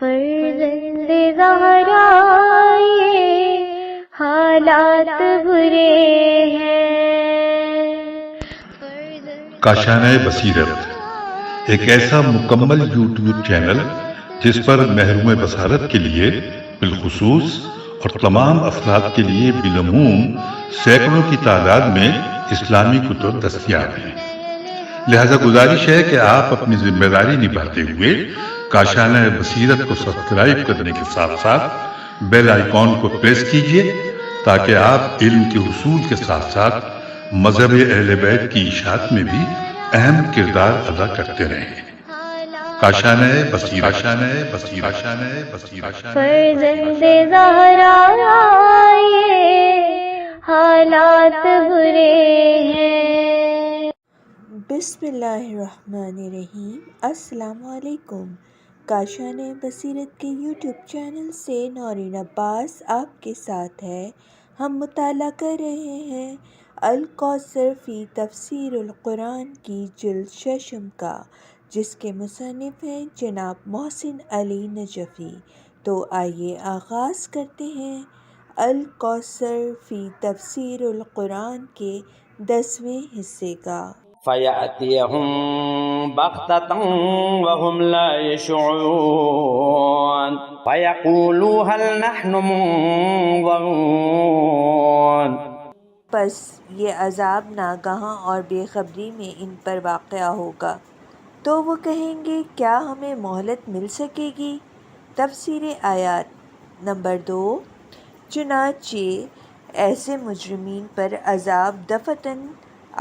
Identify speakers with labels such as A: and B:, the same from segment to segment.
A: فرزند زہرا یہ حالات برے ہیں۔
B: کاشانۂ بصیرت ایک ایسا مکمل یوٹیوب چینل جس پر محروم بصارت کے لیے بالخصوص اور تمام افراد کے لیے بالعموم سینکڑوں کی تعداد میں اسلامی کتب دستیاب ہیں۔ لہذا گزارش ہے کہ آپ اپنی ذمہ داری نبھاتے ہوئے کاشانۂ بصیرت کو سبسکرائب کرنے کے ساتھ ساتھ بیل آئیکن کو پریس کیجیے تاکہ آپ علم کے حصول کے ساتھ ساتھ مذہب اہل بیت کی اشاعت میں بھی اہم کردار ادا کرتے رہیں۔ کاشانۂ بصیرت، کاشانۂ بصیرت، کاشانۂ بصیرت۔
A: فرزند زہرا یہ حالات برے ہیں۔
C: بسم اللہ الرحمن الرحیم۔ السلام علیکم۔ کاشانۂ بصیرت کے یوٹیوب چینل سے نورین عباس آپ کے ساتھ ہے۔ ہم مطالعہ کر رہے ہیں الکوثر فی تفسیر القرآن کی جلد ششم کا، جس کے مصنف ہیں جناب محسن علی نجفی۔ تو آئیے آغاز کرتے ہیں الکوثر فی تفسیر القرآن کے 10ویں حصے کا۔
D: فَيَأْتِيَهُمْ بَغْتَةً وَهُمْ لَا يَشْعُرُونَ فَيَقُولُوا هَلْ نَحْنُ مُنظَرُونَ۔
C: پس یہ عذاب ناگہاں اور بے خبری میں ان پر واقع ہوگا، تو وہ کہیں گے کیا ہمیں مہلت مل سکے گی؟ تفسیر آیات نمبر 2۔ چنانچہ ایسے مجرمین پر عذاب دفعتاً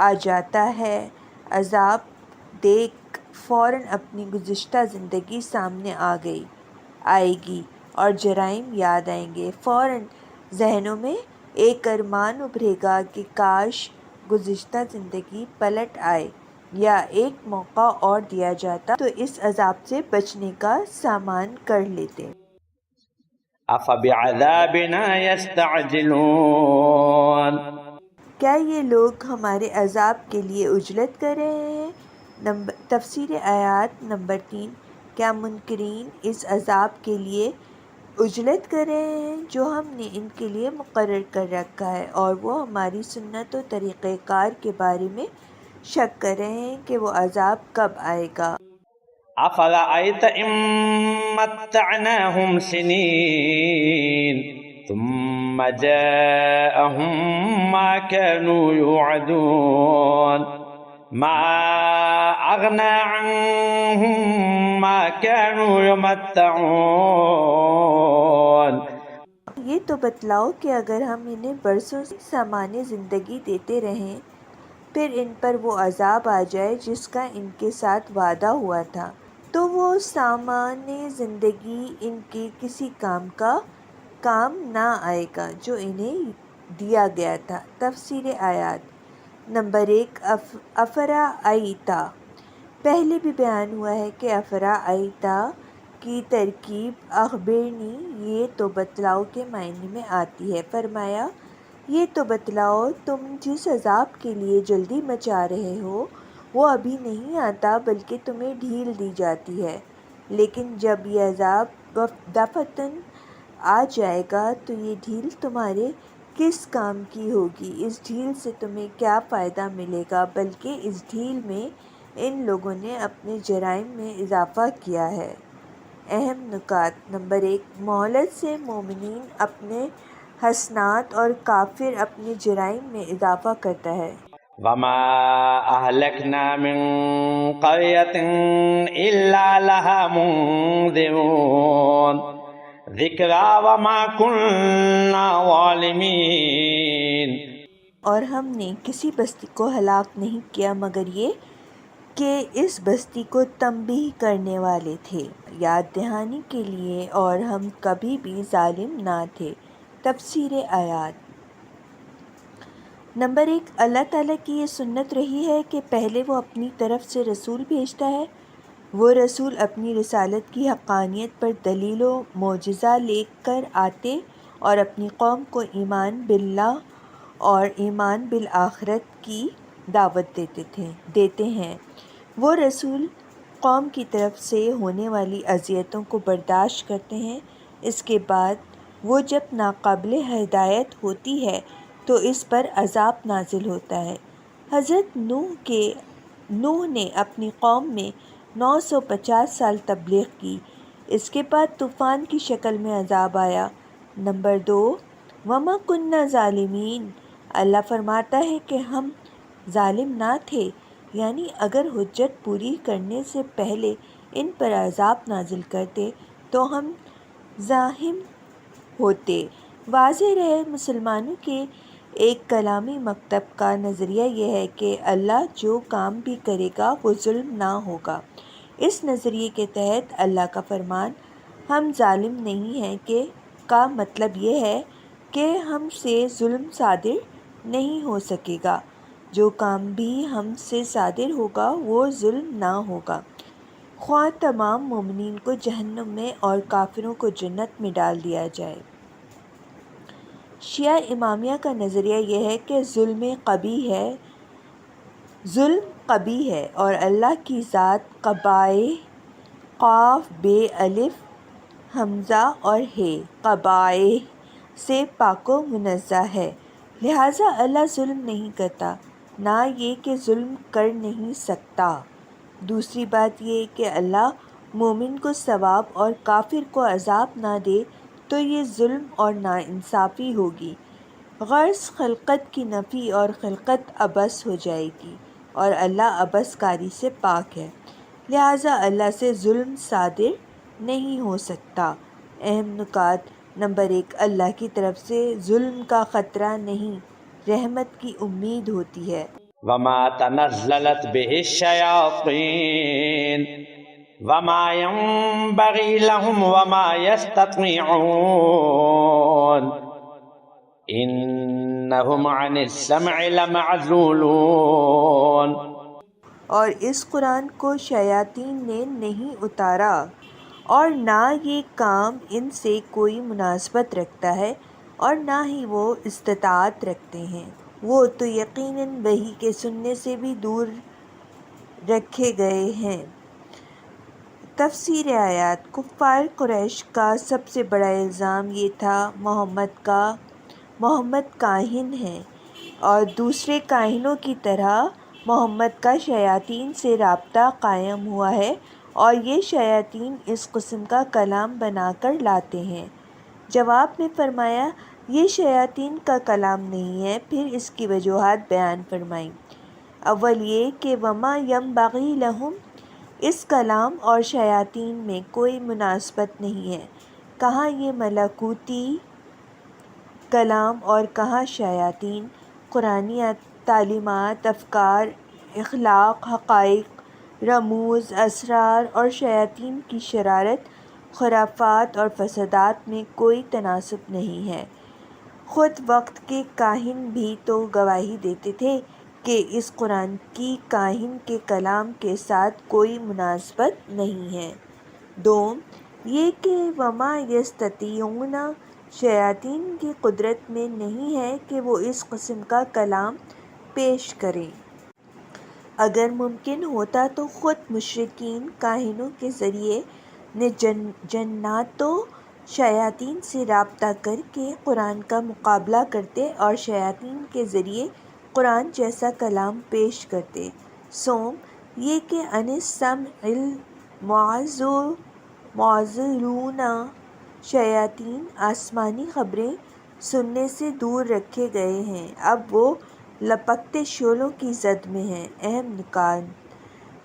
C: آ جاتا ہے، عذاب دیکھ فوراً اپنی گزشتہ زندگی سامنے آئے گی اور جرائم یاد آئیں گے۔ فوراً ذہنوں میں ایک ارمان ابھرے گا کہ کاش گزشتہ زندگی پلٹ آئے یا ایک موقع اور دیا جاتا تو اس عذاب سے بچنے کا سامان کر لیتے۔
D: أَفَبِعَذَابِنَا يَسْتَعْجِلُونَ۔
C: کیا یہ لوگ ہمارے عذاب کے لیے عجلت کر رہے ہیں؟ تفسیر آیات نمبر 3۔ کیا منکرین اس عذاب کے لیے عجلت کر رہے ہیں جو ہم نے ان کے لیے مقرر کر رکھا ہے، اور وہ ہماری سنت و طریقہ کار کے بارے میں شک کر رہے ہیں کہ وہ عذاب کب آئے گا؟
D: أَفَرَأَيْتَ إِن مَّتَّعْنَاهُمْ سِنِينَ ثُمَّ جَاءَهُم مَّا كَانُوا يُوعَدُونَ مَا أَغْنَىٰ عَنْهُم مَّا كَانُوا يُمَتَّعُونَ۔
C: یہ تو بتلاؤ کہ اگر ہم انہیں برسوں سے سامان زندگی دیتے رہیں، پھر ان پر وہ عذاب آ جائے جس کا ان کے ساتھ وعدہ ہوا تھا، تو وہ سامان زندگی ان کے کسی کام نہ آئے گا جو انہیں دیا گیا تھا۔ تفسیر آیات نمبر 1۔ افرأیتا، پہلے بھی بیان ہوا ہے کہ افرأیتا کی ترکیب اخبرنی یہ تو بتلاؤ کے معنی میں آتی ہے۔ فرمایا یہ تو بتلاؤ تم جس عذاب کے لیے جلدی مچا رہے ہو وہ ابھی نہیں آتا بلکہ تمہیں ڈھیل دی جاتی ہے، لیکن جب یہ عذاب دفعتاً آ جائے گا تو یہ ڈھیل تمہارے کس کام کی ہوگی؟ اس ڈھیل سے تمہیں کیا فائدہ ملے گا؟ بلکہ اس ڈھیل میں ان لوگوں نے اپنے جرائم میں اضافہ کیا ہے۔ اہم نکات نمبر 1۔ مہلت سے مومنین اپنے حسنات اور کافر اپنے جرائم میں اضافہ کرتا ہے۔
D: وَمَا أَهْلَكْنَا مِن قَرْيَةٍ إِلَّا لَهَا مُنذِرُونَ ذِكْرَىٰ وَمَا كُنَّا ظَالِمِينَ۔
C: اور ہم نے کسی بستی کو ہلاک نہیں کیا مگر یہ کہ اس بستی کو تنبیہ کرنے والے تھے، یاد دہانی کے لیے، اور ہم کبھی بھی ظالم نہ تھے۔ تفسیر آیات نمبر 1۔ اللہ تعالیٰ کی یہ سنت رہی ہے کہ پہلے وہ اپنی طرف سے رسول بھیجتا ہے۔ وہ رسول اپنی رسالت کی حقانیت پر دلیل و معجزہ لے کر آتے اور اپنی قوم کو ایمان باللہ اور ایمان بالآخرت کی دعوت دیتے ہیں۔ وہ رسول قوم کی طرف سے ہونے والی اذیتوں کو برداشت کرتے ہیں، اس کے بعد وہ جب ناقابل ہدایت ہوتی ہے تو اس پر عذاب نازل ہوتا ہے۔ حضرت نوح نے اپنی قوم میں 950 سال تبلیغ کی، اس کے بعد طوفان کی شکل میں عذاب آیا۔ نمبر 2، وَمَا كُنَّا ظَالِمِينَ، اللہ فرماتا ہے کہ ہم ظالم نہ تھے، یعنی اگر حجت پوری کرنے سے پہلے ان پر عذاب نازل کرتے تو ہم ظالم ہوتے۔ واضح رہے، مسلمانوں کے ایک کلامی مکتب کا نظریہ یہ ہے کہ اللہ جو کام بھی کرے گا وہ ظلم نہ ہوگا۔ اس نظریے کے تحت اللہ کا فرمان ہم ظالم نہیں ہیں کا مطلب یہ ہے کہ ہم سے ظلم صادر نہیں ہو سکے گا، جو کام بھی ہم سے صادر ہوگا وہ ظلم نہ ہوگا، خواہ تمام مومنین کو جہنم میں اور کافروں کو جنت میں ڈال دیا جائے۔ شیعہ امامیہ کا نظریہ یہ ہے کہ ظلم قبیح ہے اور اللہ کی ذات قبائح، قاف بے الف حمزہ اور ہے، قبائح سے پاک و منزہ ہے، لہٰذا اللہ ظلم نہیں کرتا، نہ یہ کہ ظلم کر نہیں سکتا۔ دوسری بات یہ کہ اللہ مومن کو ثواب اور کافر کو عذاب نہ دے تو یہ ظلم اور ناانصافی ہوگی، غرض خلقت کی نفی اور خلقت عبث ہو جائے گی، اور اللہ عبث کاری سے پاک ہے، لہٰذا اللہ سے ظلم صادر نہیں ہو سکتا۔ اہم نکات: نمبر 1، اللہ کی طرف سے ظلم کا خطرہ نہیں، رحمت کی امید ہوتی ہے۔
D: وما تنزلت به الشياطين وما ينبغي لهم وما يستطيعون إنهم عن السمع لمعزولون۔
C: اور اس قرآن کو شیاطین نے نہیں اتارا اور نہ یہ کام ان سے کوئی مناسبت رکھتا ہے اور نہ ہی وہ استطاعت رکھتے ہیں، وہ تو یقیناً وحی کے سننے سے بھی دور رکھے گئے ہیں۔ تفسیر آیات: کفار قریش کا سب سے بڑا الزام یہ تھا محمد کاہن ہے اور دوسرے کاہنوں کی طرح محمد کا شیاطین سے رابطہ قائم ہوا ہے اور یہ شیاطین اس قسم کا کلام بنا کر لاتے ہیں۔ جواب میں فرمایا یہ شیاطین کا کلام نہیں ہے، پھر اس کی وجوہات بیان فرمائیں۔ اول یہ کہ وما ینبغی لہم، اس کلام اور شیاطین میں کوئی مناسبت نہیں ہے، کہاں یہ ملکوتی کلام اور کہاں شیاطین، قرآنی تعلیمات، افکار، اخلاق، حقائق، رموز، اسرار اور شیاطین کی شرارت، خرافات اور فسادات میں کوئی تناسب نہیں ہے۔ خود وقت کے کاہن بھی تو گواہی دیتے تھے کہ اس قرآن کی کاہن کے کلام کے ساتھ کوئی مناسبت نہیں ہے۔ دوم یہ کہ وما یستطیعون، شیاطین کی قدرت میں نہیں ہے کہ وہ اس قسم کا کلام پیش کریں۔ اگر ممکن ہوتا تو خود مشرکین کاہنوں کے ذریعے نے جنات و شیاطین سے رابطہ کر کے قرآن کا مقابلہ کرتے اور شیاطین کے ذریعے قرآن جیسا کلام پیش کرتے۔ سوم یہ کہ عن السمع معزولون، شیاطین آسمانی خبریں سننے سے دور رکھے گئے ہیں، اب وہ لپکتے شعلوں کی زد میں ہیں۔ اہم نکات: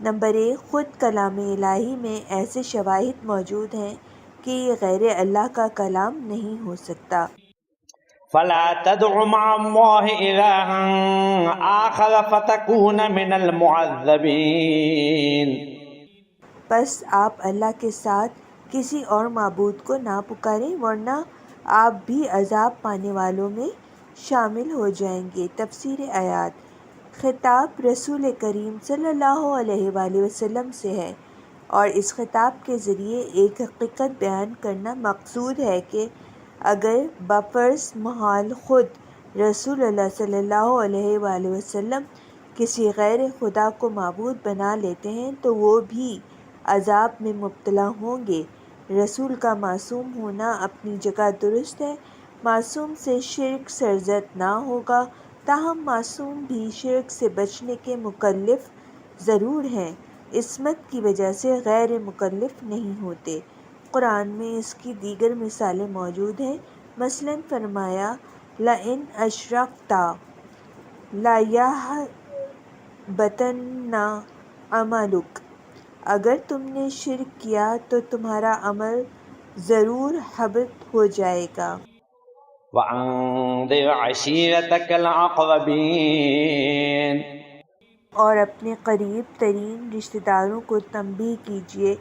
C: نمبر 1، خود کلام الہی میں ایسے شواہد موجود ہیں کہ یہ غیر اللہ کا کلام نہیں ہو سکتا۔
D: فلا تدع مع الله إلها آخر فتكون من المعذبين۔
C: پس آپ اللہ کے ساتھ کسی اور معبود کو نہ پکاریں ورنہ آپ بھی عذاب پانے والوں میں شامل ہو جائیں گے۔ تفسیر آیات: خطاب رسول کریم صلی اللہ علیہ وآلہ وسلم سے ہے اور اس خطاب کے ذریعے ایک حقیقت بیان کرنا مقصود ہے کہ اگر بفرض محال خود رسول اللہ صلی اللہ علیہ وآلہ وسلم کسی غیر خدا کو معبود بنا لیتے ہیں تو وہ بھی عذاب میں مبتلا ہوں گے۔ رسول کا معصوم ہونا اپنی جگہ درست ہے، معصوم سے شرک سرزد نہ ہوگا، تاہم معصوم بھی شرک سے بچنے کے مکلف ضرور ہیں، عصمت کی وجہ سے غیر مکلف نہیں ہوتے۔ قرآن میں اس کی دیگر مثالیں موجود ہیں، مثلاً فرمایا لَإِنْ أَشْرَكْتَ لَيَحْبَطَنَّ عَمَلُكَ، اگر تم نے شرک کیا تو تمہارا عمل ضرور حبط ہو جائے گا۔
D: وَأَنذِرْ عَشِيرَتَكَ الْأَقْرَبِينَ،
C: اور اپنے قریب ترین رشتہ داروں کو تنبیہ کیجیے۔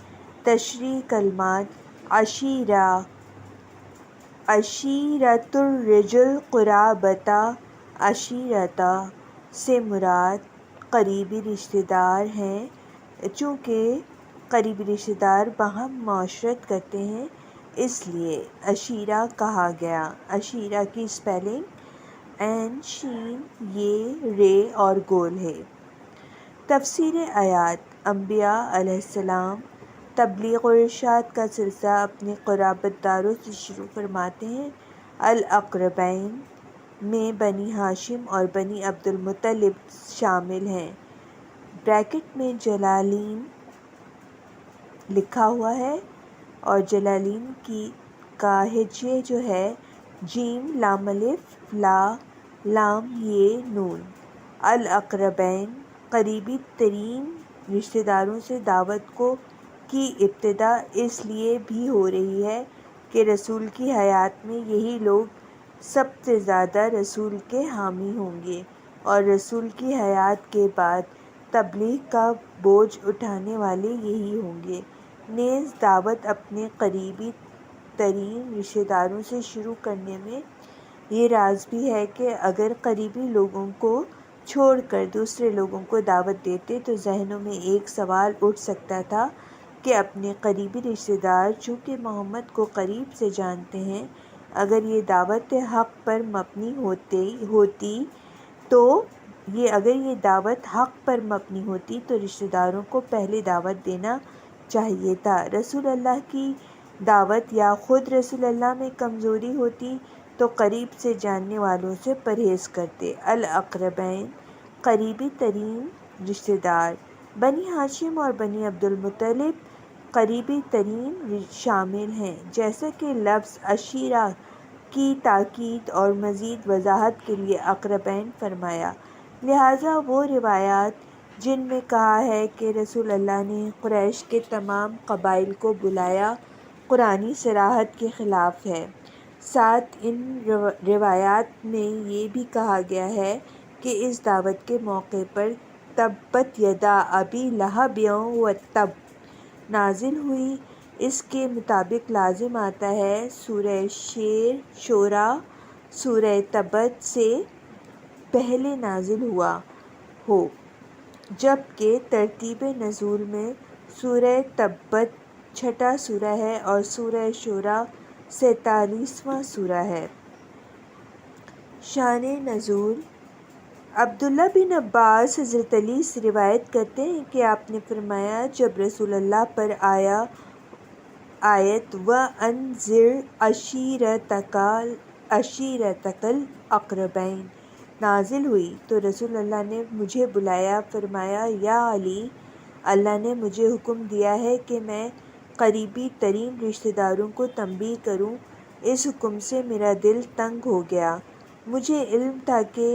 C: تشریح کلمات عشیرہ، عشیرۃ الرجل قرابۃ، عشیرۃ سے مراد قریبی رشتہ دار ہیں، چونکہ قریبی رشتہ دار باہم معاشرت کرتے ہیں اس لیے عشیرہ کہا گیا۔ عشیرہ کی سپیلنگ عین شین یہ رے اور گول ہے۔ تفسیر آیات انبیاء علیہ السلام تبلیغ و ارشاد کا سلسلہ اپنے قرابت داروں سے شروع فرماتے ہیں۔ الاقربین میں بنی ہاشم اور بنی عبد المطلب شامل ہیں۔ بریکٹ میں جلالین لکھا ہوا ہے اور جلالین کا ہجے جو ہے جیم لام الف لا لام یہ نون۔ الاقربین قریبی ترین رشتہ داروں سے دعوت کی ابتدا اس لیے بھی ہو رہی ہے کہ رسول کی حیات میں یہی لوگ سب سے زیادہ رسول کے حامی ہوں گے اور رسول کی حیات کے بعد تبلیغ کا بوجھ اٹھانے والے یہی ہوں گے۔ نیز دعوت اپنے قریبی ترین رشتہ داروں سے شروع کرنے میں یہ راز بھی ہے کہ اگر قریبی لوگوں کو چھوڑ کر دوسرے لوگوں کو دعوت دیتے تو ذہنوں میں ایک سوال اٹھ سکتا تھا کہ اپنے قریبی رشتہ دار چونکہ محمد کو قریب سے جانتے ہیں، اگر یہ دعوت حق پر مبنی ہوتی تو رشتہ داروں کو پہلے دعوت دینا چاہیے تھا۔ رسول اللہ کی دعوت یا خود رسول اللہ میں کمزوری ہوتی تو قریب سے جاننے والوں سے پرہیز کرتے۔ الاقربین قریبی ترین رشتہ دار، بنی ہاشم اور بنی عبد المطلب قریبی ترین شامل ہیں، جیسا کہ لفظ عشیرہ کی تاکید اور مزید وضاحت کے لیے اقربین فرمایا۔ لہٰذا وہ روایات جن میں کہا ہے کہ رسول اللہ نے قریش کے تمام قبائل کو بلایا قرآنی صراحت کے خلاف ہے۔ ساتھ ان روایات میں یہ بھی کہا گیا ہے کہ اس دعوت کے موقع پر تبت یدا ابی لہب وتب نازل ہوئی۔ اس کے مطابق لازم آتا ہے سورہ شورى سورہ تبت سے پہلے نازل ہوا ہو، جبکہ ترتیب نزول میں سورہ تبت چھٹا سورہ ہے اور سورہ شورى 47واں سورہ ہے۔ شان نزول عبداللہ بن عباس حضرت علی سے روایت کرتے ہیں کہ آپ نے فرمایا جب رسول اللہ پر آیت وَأَنذِرْ عَشِيرَتَكَ الْأَقْرَبِينَ نازل ہوئی تو رسول اللہ نے مجھے بلایا، فرمایا یا علی، اللہ نے مجھے حکم دیا ہے کہ میں قریبی ترین رشتہ داروں کو تنبیہ کروں۔ اس حکم سے میرا دل تنگ ہو گیا، مجھے علم تھا کہ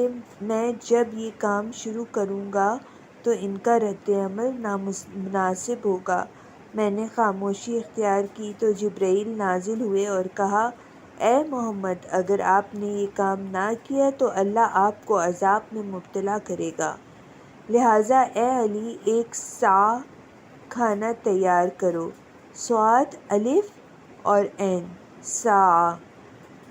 C: میں جب یہ کام شروع کروں گا تو ان کا رد عمل نامناسب ہوگا۔ میں نے خاموشی اختیار کی تو جبرائیل نازل ہوئے اور کہا اے محمد، اگر آپ نے یہ کام نہ کیا تو اللہ آپ کو عذاب میں مبتلا کرے گا، لہٰذا اے علی ایک صاع کھانا تیار کرو۔ صاد الف اور عین صاع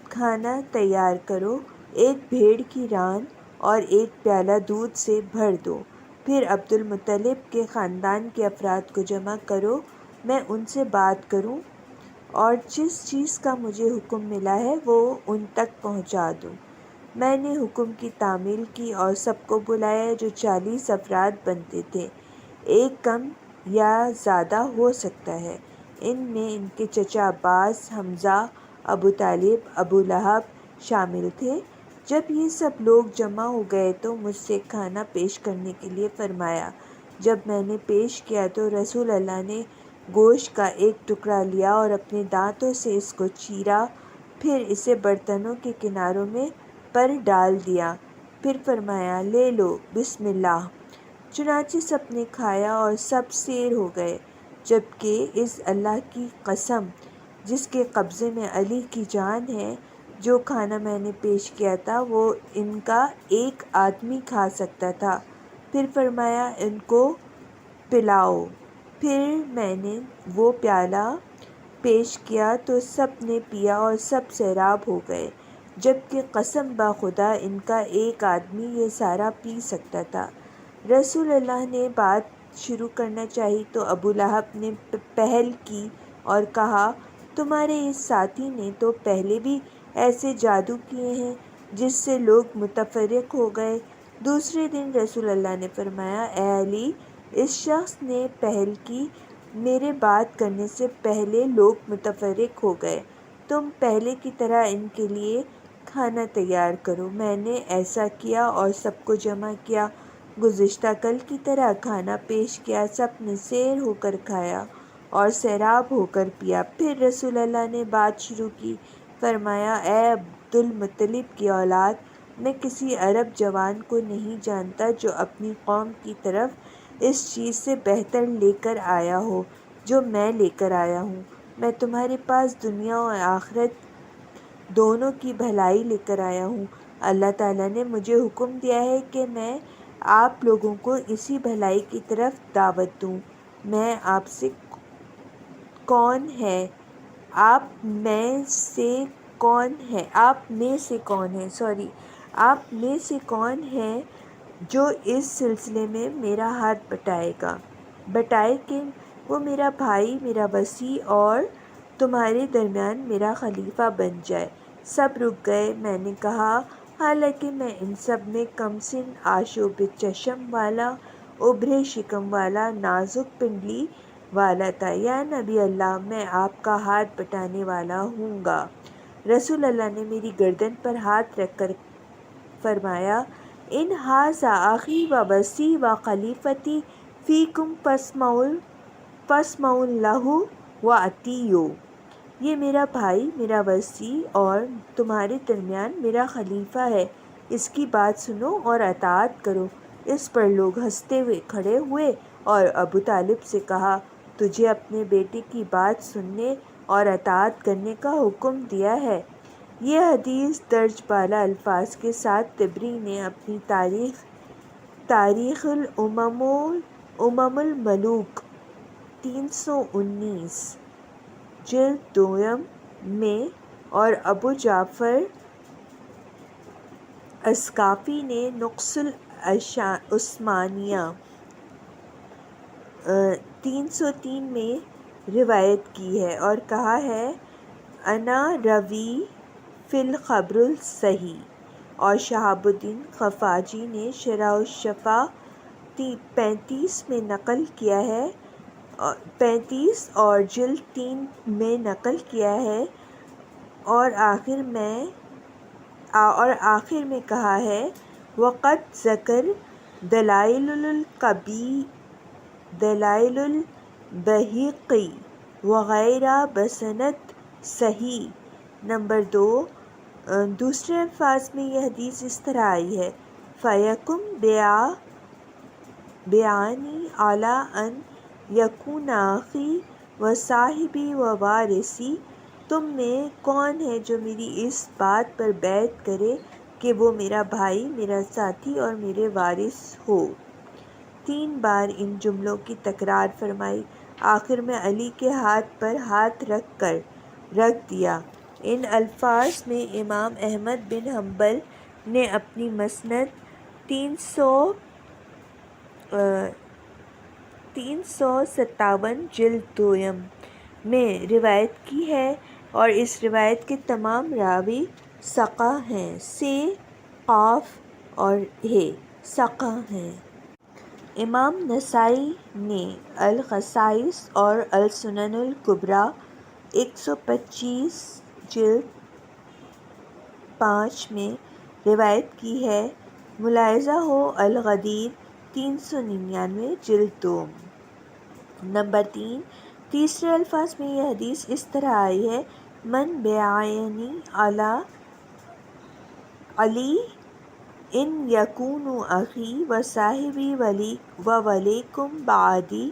C: کھانا تیار کرو، ایک بھیڑ کی ران اور ایک پیالہ دودھ سے بھر دو، پھر عبد المطلب کے خاندان کے افراد کو جمع کرو، میں ان سے بات کروں اور جس چیز کا مجھے حکم ملا ہے وہ ان تک پہنچا دوں۔ میں نے حکم کی تعمیل کی اور سب کو بلایا جو 40 افراد بنتے تھے، ایک کم یا زیادہ ہو سکتا ہے۔ ان میں ان کے چچا عباس، حمزہ، ابو طالب، ابو لہب شامل تھے۔ جب یہ سب لوگ جمع ہو گئے تو مجھ سے کھانا پیش کرنے کے لیے فرمایا۔ جب میں نے پیش کیا تو رسول اللہ نے گوشت کا ایک ٹکڑا لیا اور اپنے دانتوں سے اس کو چیرا، پھر اسے برتنوں کے کناروں میں پر ڈال دیا، پھر فرمایا لے لو بسم اللہ۔ چنانچہ سب نے کھایا اور سب سیر ہو گئے، جبکہ اس اللہ کی قسم جس کے قبضے میں علی کی جان ہے، جو کھانا میں نے پیش کیا تھا وہ ان کا ایک آدمی کھا سکتا تھا۔ پھر فرمایا ان کو پلاؤ۔ پھر میں نے وہ پیالہ پیش کیا تو سب نے پیا اور سب سیراب ہو گئے، جبکہ قسم بخدا ان کا ایک آدمی یہ سارا پی سکتا تھا۔ رسول اللہ نے بات شروع کرنا چاہی تو ابو لہب نے پہل کی اور کہا تمہارے اس ساتھی نے تو پہلے بھی ایسے جادو کیے ہیں جس سے لوگ متفرق ہو گئے۔ دوسرے دن رسول اللہ نے فرمایا اے علی، اس شخص نے پہل کی، میرے بات کرنے سے پہلے لوگ متفرق ہو گئے، تم پہلے کی طرح ان کے لیے کھانا تیار کرو۔ میں نے ایسا کیا اور سب کو جمع کیا، گزشتہ کل کی طرح کھانا پیش کیا، سب نے سیر ہو کر کھایا اور سیراب ہو کر پیا۔ پھر رسول اللہ نے بات شروع کی، فرمایا اے عبد المطلب کی اولاد، میں کسی عرب جوان کو نہیں جانتا جو اپنی قوم کی طرف اس چیز سے بہتر لے کر آیا ہو جو میں لے کر آیا ہوں۔ میں تمہارے پاس دنیا اور آخرت دونوں کی بھلائی لے کر آیا ہوں۔ اللہ تعالیٰ نے مجھے حکم دیا ہے کہ میں آپ لوگوں کو اسی بھلائی کی طرف دعوت دوں۔ میں آپ سے کون ہے آپ میں سے کون ہے جو اس سلسلے میں میرا ہاتھ بٹائے کہ وہ میرا بھائی، میرا وصی اور تمہارے درمیان میرا خلیفہ بن جائے۔ سب رک گئے۔ میں نے کہا حالانکہ میں ان سب میں کم سن، آشوب چشم والا، ابرے شکم والا، نازک پنڈلی والا تھا، یا نبی اللہ میں آپ کا ہاتھ بٹانے والا ہوں گا۔ رسول اللہ نے میری گردن پر ہاتھ رکھ کر فرمایا ان ھذا اخی و وصی و خلیفتی فیکم فاسمعوا لہ واطیعوا۔ یہ میرا بھائی، میرا وصی اور تمہارے درمیان میرا خلیفہ ہے، اس کی بات سنو اور اطاعت کرو۔ اس پر لوگ ہنستے ہوئے کھڑے ہوئے اور ابو طالب سے کہا تجھے اپنے بیٹے کی بات سننے اور اطاعت کرنے کا حکم دیا ہے۔ یہ حدیث درج بالا الفاظ کے ساتھ طبری نے اپنی تاریخ الامم الملوک 319 جلد دوم میں اور ابو جعفر اسقافی نے نقص العثمانیہ 303 میں روایت کی ہے اور کہا ہے انا روی فی الخبر الصحیح۔ اور شہاب الدین خفاجی نے شرح الشفا 35 میں نقل کیا ہے 35 اور جلد 3 میں نقل کیا ہے اور آخر میں کہا ہے وقد ذکر دلائل البیہقی وغیرہ بسند صحیح۔ نمبر 2، دوسرے الفاظ میں یہ حدیث اس طرح آئی ہے فَيَكُمْ بِعَنِّي عَلَىٰ أَنْ يَكُونَ أَخِي وَصَاحِبِي وَوَارِثِي۔ تم میں کون ہے جو میری اس بات پر بیعت کرے کہ وہ میرا بھائی، میرا ساتھی اور میرے وارث ہو؟ 3 بار ان جملوں کی تکرار فرمائی، آخر میں علی کے ہاتھ پر ہاتھ رکھ دیا۔ ان الفاظ میں امام احمد بن حنبل نے اپنی مسند 357 جلد دوم میں روایت کی ہے اور اس روایت کے تمام راوی ثقہ ہیں، ث، ق اور ہ ثقہ ہیں۔ امام نسائی نے الخصائص اور السنن الکبریٰ 125 جلد 5 میں روایت کی ہے۔ ملاحظہ ہو الغدیر 399 جلد 2۔ نمبر 3، تیسرے الفاظ میں یہ حدیث اس طرح آئی ہے: من بیعانی علی ان یکون اخی و صاحبی و ولیکم بعدی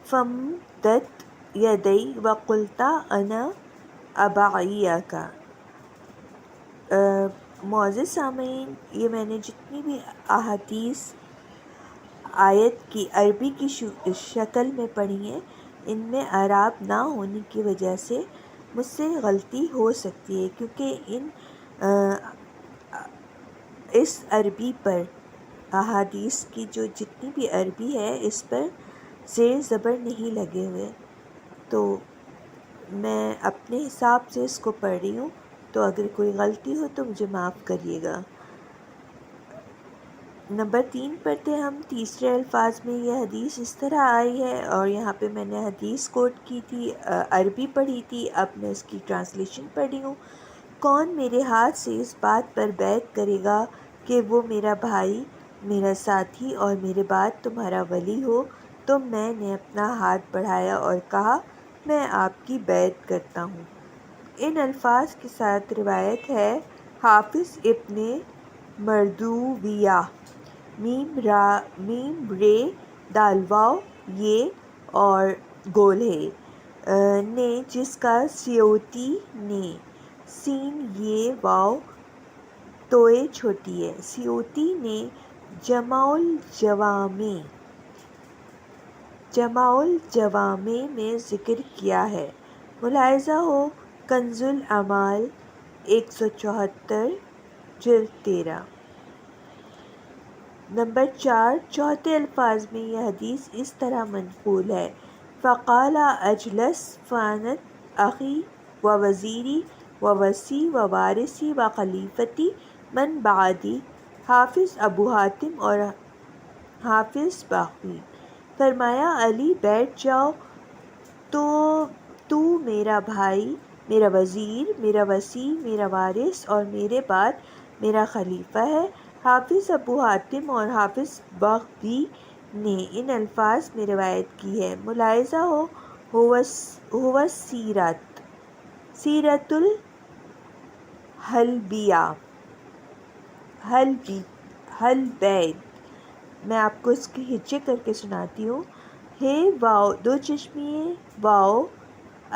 C: فمدت یدی وقلت انا ابایعک۔ معزز سامعین، یہ میں نے جتنی بھی احادیث آیت کی عربی کی شکل میں پڑھی ہیں، ان میں اعراب نہ ہونے کی وجہ سے مجھ سے غلطی ہو سکتی ہے، کیونکہ اس عربی پر احادیث کی جو جتنی بھی عربی ہے اس پر زیر زبر نہیں لگے ہوئے، تو میں اپنے حساب سے اس کو پڑھ رہی ہوں، تو اگر کوئی غلطی ہو تو مجھے معاف کریے گا۔ نمبر 3 پڑھتے ہم۔ تیسرے الفاظ میں یہ حدیث اس طرح آئی ہے، اور یہاں پہ میں نے حدیث کوٹ کی تھی، عربی پڑھی تھی، اب میں اس کی ٹرانسلیشن پڑھ رہی ہوں۔ کون میرے ہاتھ سے اس بات پر بیعت کرے گا کہ وہ میرا بھائی، میرا ساتھی اور میرے بعد تمہارا ولی ہو؟ تو میں نے اپنا ہاتھ بڑھایا اور کہا میں آپ کی بیعت کرتا ہوں۔ ان الفاظ کے ساتھ روایت ہے حافظ ابن مردویہ میم رے دال واو یہ اور گول ہے نے، جس کا سیوطی نے سین یہ واو توئے چھوٹی ہے، سیوطی نے جمع الجوامع میں ذکر کیا ہے۔ ملاحظہ ہو کنز الاعمال 174 جلد 13۔ نمبر 4، چوتھے الفاظ میں یہ حدیث اس طرح منقول ہے: فقال اجلس فانت اخی و وزیری و وصی و وارثی و خلیفتی من بعدی حافظ ابو حاتم اور حافظ باقی۔ فرمایا علی بیٹھ جاؤ، تو میرا بھائی، میرا وزیر، میرا وصی، میرا وارث اور میرے بعد میرا خلیفہ ہے۔ حافظ ابو حاتم اور حافظ بغوی نے ان الفاظ میں روایت کی ہے۔ ملاحظہ ہو سیرت الحلبید، میں آپ کو اس کے ہجے کر کے سناتی ہوں: ہے واو دو چشمیے واو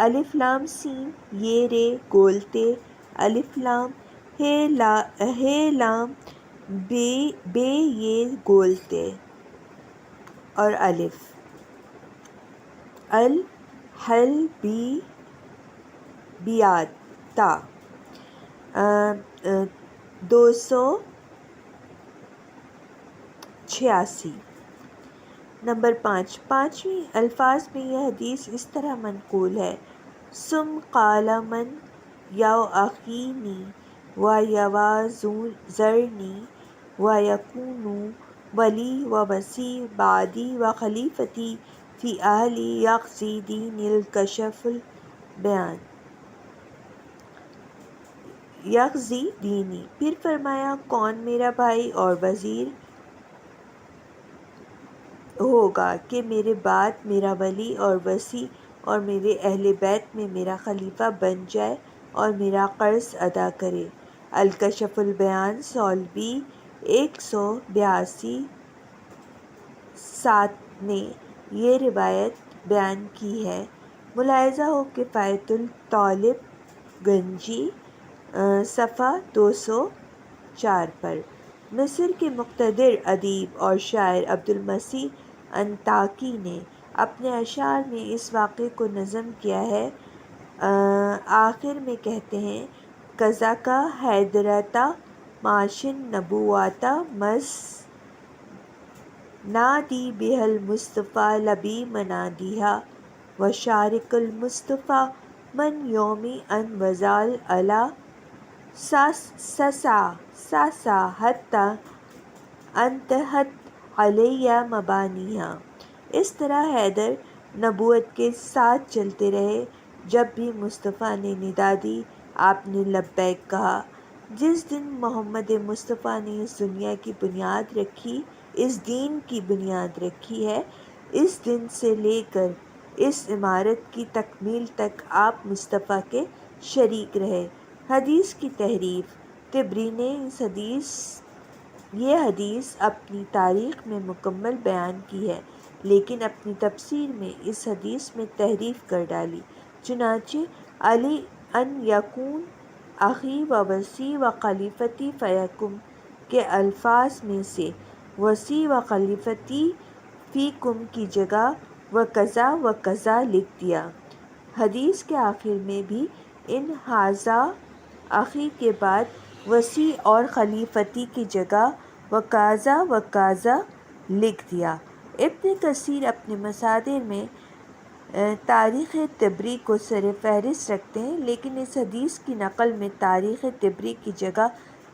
C: الف لام سین یہ رے گول تے الف لام ہے لام بے یہ گول تے اور الف الحلبیات تا 286۔ نمبر 5، پانچویں الفاظ میں یہ حدیث اس طرح منقول ہے: ثم قال من یواخینی و یوازرنی و یکون ولی و وصی بعدی و خلیفتی فی اہلی یقضی دینی الکشف البیان۔ یقضی دینی، پھر فرمایا کون میرا بھائی اور وزیر ہوگا کہ میرے بعد میرا ولی اور وصی اور میرے اہل بیت میں میرا خلیفہ بن جائے اور میرا قرض ادا کرے۔ الکشف البیان سولبی 182 7 نے یہ روایت بیان کی ہے۔ ملاحظہ ہو کفایت الطالب گنجی صفحہ 204 پر۔ مصر کے مقتدر ادیب اور شاعر عبدالمسیح انطاکی نے اپنے اشعار میں اس واقعے کو نظم کیا ہے۔ آخر میں کہتے ہیں: کذاکا حیدرتا معاشن نبواتا مز نادی بہ المصطفیٰ لبی منادیہا و شارک المصطفیٰ من یومی ان وزال علا ساسا حتی انتہت علیہ مبانیہا۔ اس طرح حیدر نبوت کے ساتھ چلتے رہے۔ جب بھی مصطفیٰ نے ندا دی آپ نے لبیک کہا۔ جس دن محمد مصطفیٰ نے اس دنیا کی بنیاد رکھی، اس دین کی بنیاد رکھی ہے، اس دن سے لے کر اس عمارت کی تکمیل تک آپ مصطفیٰ کے شریک رہے۔ حدیث کی تحریف۔ طبری نے یہ حدیث اپنی تاریخ میں مکمل بیان کی ہے، لیکن اپنی تفسیر میں اس حدیث میں تحریف کر ڈالی۔ چنانچہ علی ان یکون اخی و وصی و خلیفتی فیکم کے الفاظ میں سے وصی و خلیفتی فیکم کی جگہ وکذا وکذا لکھ دیا۔ حدیث کے آخر میں بھی ان ھذا اخی کے بعد وصی اور خلیفتی کی جگہ وکذا وکذا لکھ دیا۔ ابن کثیر اپنے مصادر میں تاریخ طبری کو سر فہرست رکھتے ہیں، لیکن اس حدیث کی نقل میں تاریخ طبری کی جگہ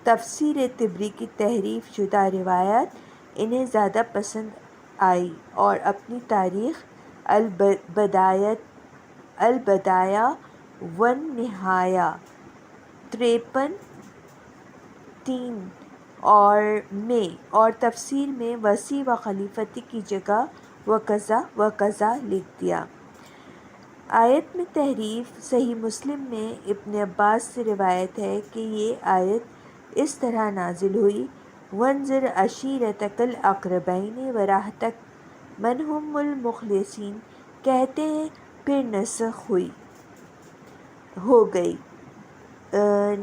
C: تفسیر طبری کی تحریف شدہ روایات انہیں زیادہ پسند آئی اور اپنی تاریخ البدایہ والنہایہ 53 میں اور تفسیر میں وصی و خلیفتی کی جگہ وکذا وکذا لکھ دیا۔ آیت میں تحریف۔ صحیح مسلم میں ابن عباس سے روایت ہے کہ یہ آیت اس طرح نازل ہوئی: وَانذِرْ عَشِيرَتَكَ الْأَقْرَبِينَ وَرَحْمَتَكَ مَنْ هُمُ الْمُخْلَصُونَ۔ کہتے ہیں پھر نسخ ہو گئی،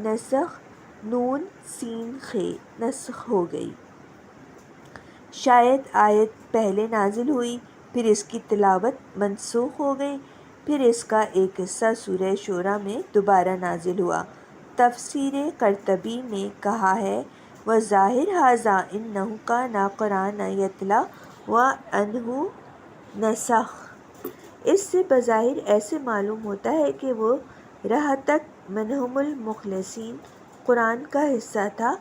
C: نسخ نون سین خ نسخ ہو گئی۔ شاید آیت پہلے نازل ہوئی، پھر اس کی تلاوت منسوخ ہو گئی، پھر اس کا ایک حصہ سورہ شورى میں دوبارہ نازل ہوا۔ تفسیر قرطبی نے کہا ہے: وَظَاهِرُ هَذَا أَنَّهُ كَانَ قُرْآنًا يُتْلَىٰ وَأَنَّهُ نَسَخَ۔ اس سے بظاہر ایسے معلوم ہوتا ہے کہ وہ رحتک منہم المخلصین قرآن کا حصہ تھا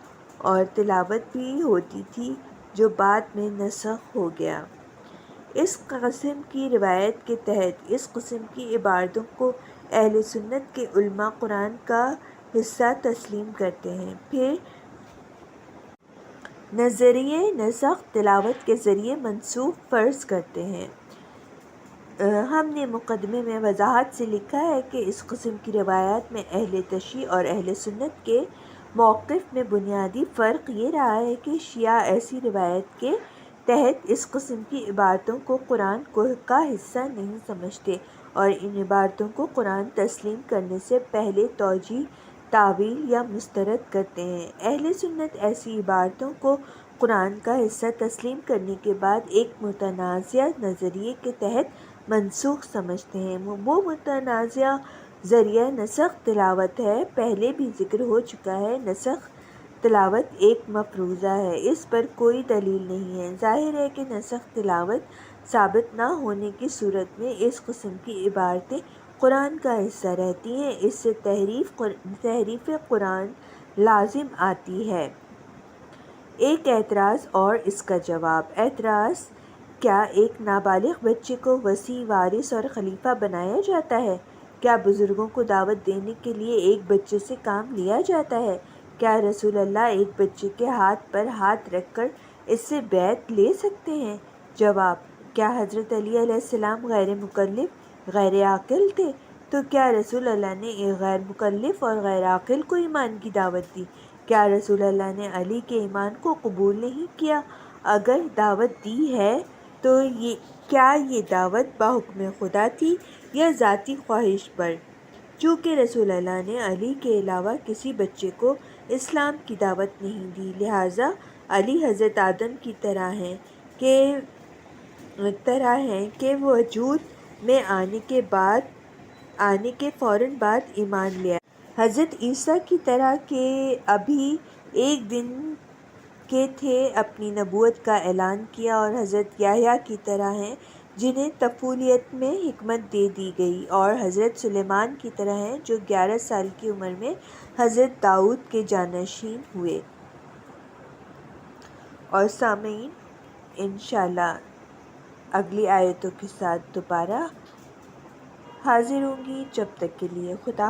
C: اور تلاوت بھی ہوتی تھی، جو بعد میں نسخ ہو گیا۔ اس قسم کی روایت کے تحت اس قسم کی عبارتوں کو اہل سنت کے علماء قرآن کا حصہ تسلیم کرتے ہیں، پھر نظریہ نسخ تلاوت کے ذریعے منسوخ فرض کرتے ہیں۔ ہم نے مقدمے میں وضاحت سے لکھا ہے کہ اس قسم کی روایات میں اہل تشیع اور اہل سنت کے موقف میں بنیادی فرق یہ رہا ہے کہ شیعہ ایسی روایت کے تحت اس قسم کی عبارتوں کو قرآن کا حصہ نہیں سمجھتے اور ان عبارتوں کو قرآن تسلیم کرنے سے پہلے توجیہ، تاویل یا مسترد کرتے ہیں۔ اہل سنت ایسی عبارتوں کو قرآن کا حصہ تسلیم کرنے کے بعد ایک متنازع نظریے کے تحت منسوخ سمجھتے ہیں۔ وہ متنازع ذریعہ نسخ تلاوت ہے۔ پہلے بھی ذکر ہو چکا ہے، نسخ تلاوت ایک مفروضہ ہے، اس پر کوئی دلیل نہیں ہے۔ ظاہر ہے کہ نسخ تلاوت ثابت نہ ہونے کی صورت میں اس قسم کی عبارتیں قرآن کا حصہ رہتی ہیں، اس سے تحریف قرآن لازم آتی ہے۔ ایک اعتراض اور اس کا جواب۔ اعتراض: کیا ایک نابالغ بچے کو وصی، وارث اور خلیفہ بنایا جاتا ہے؟ کیا بزرگوں کو دعوت دینے کے لیے ایک بچے سے کام لیا جاتا ہے؟ کیا رسول اللہ ایک بچے کے ہاتھ پر ہاتھ رکھ کر اس سے بیعت لے سکتے ہیں؟ جواب: کیا حضرت علی علیہ السلام غیر مکلف، غیر عاقل تھے؟ تو کیا رسول اللہ نے ایک غیر مکلف اور غیر عاقل کو ایمان کی دعوت دی؟ کیا رسول اللہ نے علی کے ایمان کو قبول نہیں کیا؟ اگر دعوت دی ہے تو کیا یہ دعوت بحکم خدا تھی یا ذاتی خواہش پر؟ چونکہ رسول اللہ نے علی کے علاوہ کسی بچے کو اسلام کی دعوت نہیں دی، لہٰذا علی حضرت آدم کی طرح ہیں کہ وجود میں آنے کے فوراً بعد ایمان لیا۔ حضرت عیسیٰ کی طرح کہ ابھی ایک دن کے تھے اپنی نبوت کا اعلان کیا، اور حضرت یحییٰ کی طرح ہیں جنہیں طفولیت میں حکمت دے دی گئی، اور حضرت سلیمان کی طرح ہیں جو 11 سال کی عمر میں حضرت داؤد کے جانشین ہوئے۔ اور سامعین، انشاءاللہ اگلی آیتوں کے ساتھ دوبارہ حاضر ہوں گی. جب تک کے لیے خدا